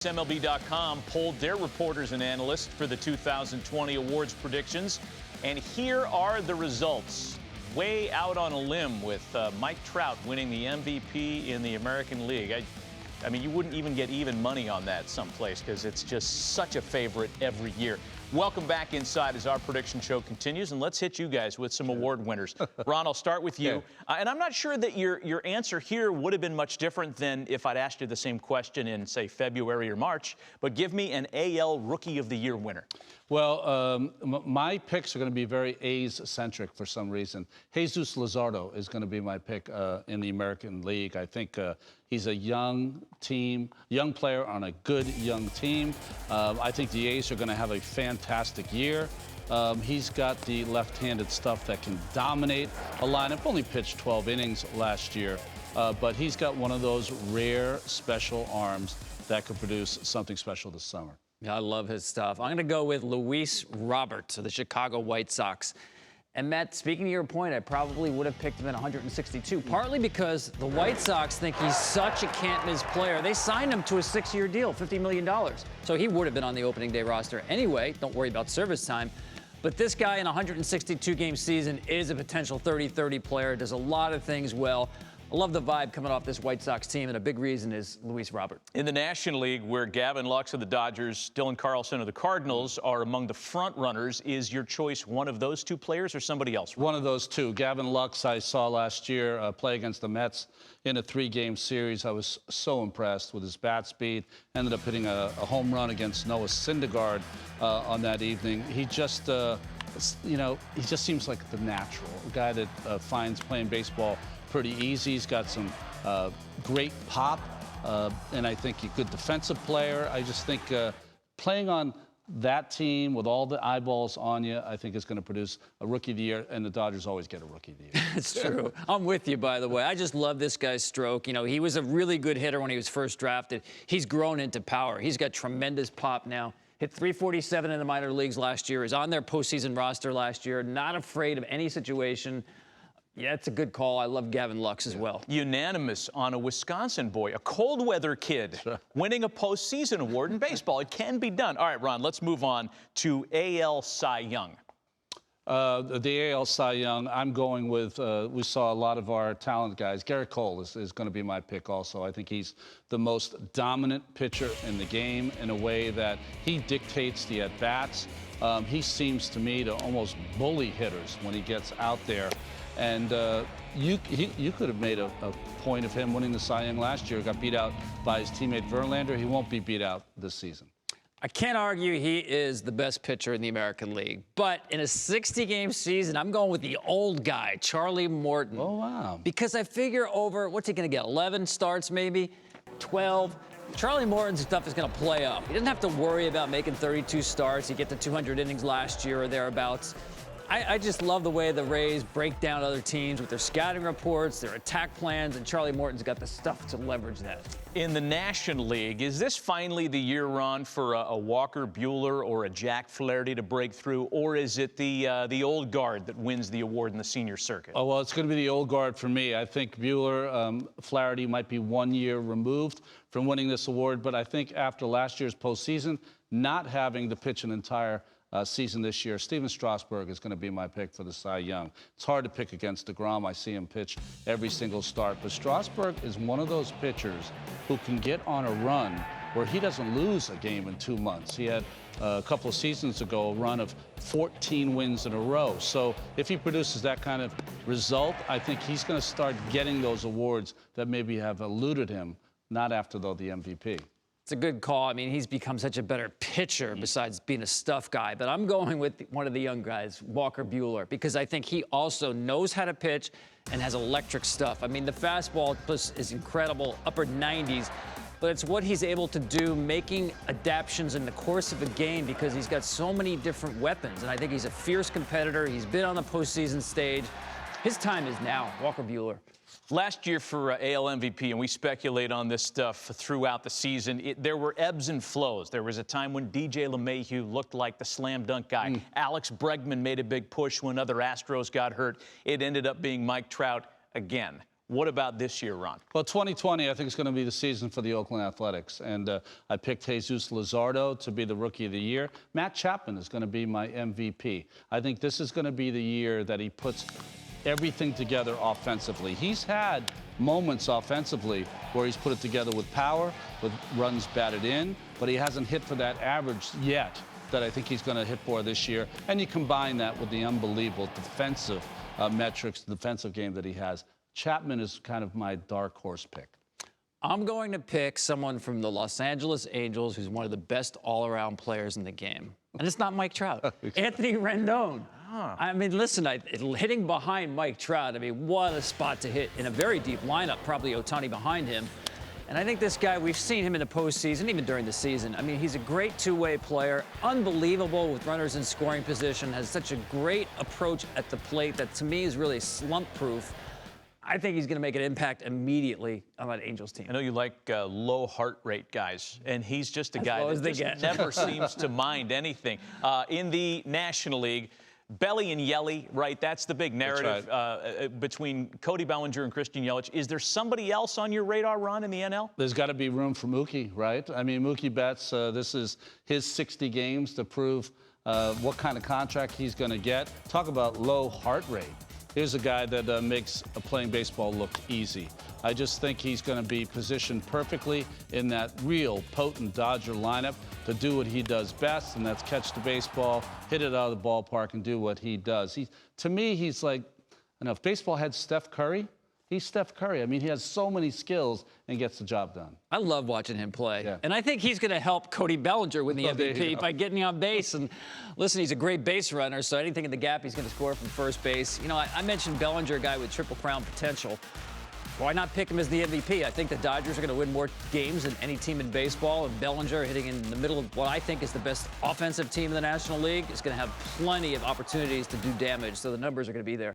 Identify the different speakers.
Speaker 1: MLB.com polled their reporters and analysts for the 2020 awards predictions, and here are the results. Way out on a limb with Mike Trout winning the MVP in the American League. I mean, you wouldn't even get even money on that someplace because it's just such a favorite every year. Welcome back inside as our prediction show continues, and let's hit you guys with some award winners. Ron, I'll start with you. And I'm not sure that your answer here would have been much different than if I'd asked you the same question in, say, February or March, but give me an AL Rookie of the Year winner. Well, my picks are going to be very A's-centric for some reason. Jesus Luzardo is going to be my pick in the American League. I think he's a young player on a good young team. I think the A's are going to have a fantastic year. He's got the left-handed stuff that can dominate a lineup. Only pitched 12 innings last year, but he's got one of those rare special arms that could produce something special this summer.
Speaker 2: Yeah, I love his stuff. I'm going to go with Luis Robert of the Chicago White Sox. And Matt, speaking to your point, I probably would have picked him at 162, partly because the White Sox think he's such a can't-miss player. They signed him to a 6-year deal, $50 million. So he would have been on the opening day roster anyway. Don't worry about service time. But this guy in a 162-game season is a potential 30-30 player, does a lot of things well. I love the vibe coming off this White Sox team, and a big reason is Luis Robert. In the National League, where Gavin Lux of the Dodgers, Dylan Carlson of the Cardinals are among the front runners, is your choice one of those two players or somebody else? One of those two. Gavin Lux, I saw last year play against the Mets in a 3-game series. I was so impressed with his bat speed. Ended up hitting a home run against Noah Syndergaard on that evening. He just, he just seems like the natural guy that finds playing baseball pretty easy. He's got some great pop, and I think a good defensive player. I just think playing on that team with all the eyeballs on you, I think is going to produce a Rookie of the Year, and the Dodgers always get a Rookie of the Year. It's true. I'm with you, by the way. I just love this guy's stroke. You know, he was a really good hitter when he was first drafted. He's grown into power. He's got tremendous pop now. Hit .347 in the minor leagues last year. Is on their postseason roster last year. Not afraid of any situation. Yeah, it's a good call. I love Gavin Lux as well. Unanimous on a Wisconsin boy, a cold weather kid, winning a postseason award in baseball. It can be done. All right, Ron, let's move on to AL Cy Young.
Speaker 3: The AL Cy Young, I'm going with, we saw a lot of our talent guys. Garrett Cole is going to be my pick also. I think he's the most dominant pitcher in the game in a way that he dictates the at-bats. He seems to me to almost bully hitters when he gets out there. And you could have made a point of him winning the Cy Young last year. Got beat out by his teammate Verlander. He won't be beat out this season.
Speaker 2: I can't argue he is the best pitcher in the American League. But in a 60-game season, I'm going with the old guy, Charlie Morton.
Speaker 3: Oh, wow.
Speaker 2: Because I figure over, what's he going to get, 11 starts maybe, 12? Charlie Morton's stuff is going to play up. He doesn't have to worry about making 32 starts. He get to 200 innings last year or thereabouts. I just love the way the Rays break down other teams with their scouting reports, their attack plans, and Charlie Morton's got the stuff to leverage that. In the National League, is this finally the year, Ron, for a Walker Buehler or a Jack Flaherty to break through, or is it the old guard that wins the award in the senior circuit?
Speaker 3: Oh, well, it's going to be the old guard for me. I think Buehler, Flaherty might be 1 year removed from winning this award, but I think after last year's postseason, not having to pitch an entire season this year, Steven Strasburg is going to be my pick for the Cy Young. It's hard to pick against DeGrom. I see him pitch every single start. But Strasburg is one of those pitchers who can get on a run where he doesn't lose a game in 2 months. He had a couple of seasons ago a run of 14 wins in a row. So if he produces that kind of result, I think he's going to start getting those awards that maybe have eluded him, not after, though, the MVP.
Speaker 2: It's a good call. I mean, he's become such a better pitcher besides being a stuff guy. But I'm going with one of the young guys, Walker Buehler, because I think he also knows how to pitch and has electric stuff. I mean, the fastball is incredible, upper 90s. But it's what he's able to do, making adaptations in the course of a game because he's got so many different weapons. And I think he's a fierce competitor. He's been on the postseason stage. His time is now, Walker Buehler.
Speaker 1: Last year for AL MVP, and we speculate on this stuff throughout the season, there were ebbs and flows. There was a time when DJ LeMahieu looked like the slam dunk guy. Alex Bregman made a big push when other Astros got hurt. It ended up being Mike Trout again. What about this year, Ron?
Speaker 3: Well, 2020, I think, is going to be the season for the Oakland Athletics. And I picked Jesus Luzardo to be the Rookie of the Year. Matt Chapman is going to be my MVP. I think this is going to be the year that he puts everything together offensively. He's had moments offensively where he's put it together with power, with runs batted in, but he hasn't hit for that average yet that I think he's going to hit for this year. And you combine that with the unbelievable defensive metrics, the defensive game that he has. Chapman is kind of my dark horse pick.
Speaker 2: I'm going to pick someone from the Los Angeles Angels who's one of the best all-around players in the game. And it's not Mike Trout. Anthony Rendon. I mean, listen, hitting behind Mike Trout, I mean, what a spot to hit in a very deep lineup, probably Ohtani behind him. And I think this guy, we've seen him in the postseason, even during the season. I mean, he's a great two-way player, unbelievable with runners in scoring position, has such a great approach at the plate that, to me, is really slump-proof. I think he's going to make an impact immediately on that Angels team.
Speaker 1: I know you like low heart rate guys, and he's just a guy that just never seems to mind anything. In the National League, Belly and Yelly, right? That's the big narrative between Cody Bellinger and Christian Yelich. Is there somebody else on your radar, Ron, in the NL?
Speaker 3: There's got to be room for Mookie, right? I mean, Mookie Betts, this is his 60 games to prove what kind of contract he's going to get. Talk about low heart rate. Here's a guy that makes playing baseball look easy. I just think he's going to be positioned perfectly in that real potent Dodger lineup to do what he does best, and that's catch the baseball, hit it out of the ballpark, and do what he does. To me, he's like, you know, if baseball had Steph Curry, he's Steph Curry. I mean, he has so many skills and gets the job done.
Speaker 2: I love watching him play.
Speaker 3: Yeah.
Speaker 2: And I think he's going to help Cody Bellinger win the MVP by getting on base. And listen, he's a great base runner, so anything in the gap, he's going to score from first base. You know, I mentioned Bellinger, a guy with Triple Crown potential. Why not pick him as the MVP? I think the Dodgers are going to win more games than any team in baseball. And Bellinger, hitting in the middle of what I think is the best offensive team in the National League, is going to have plenty of opportunities to do damage. So the numbers are going to be there.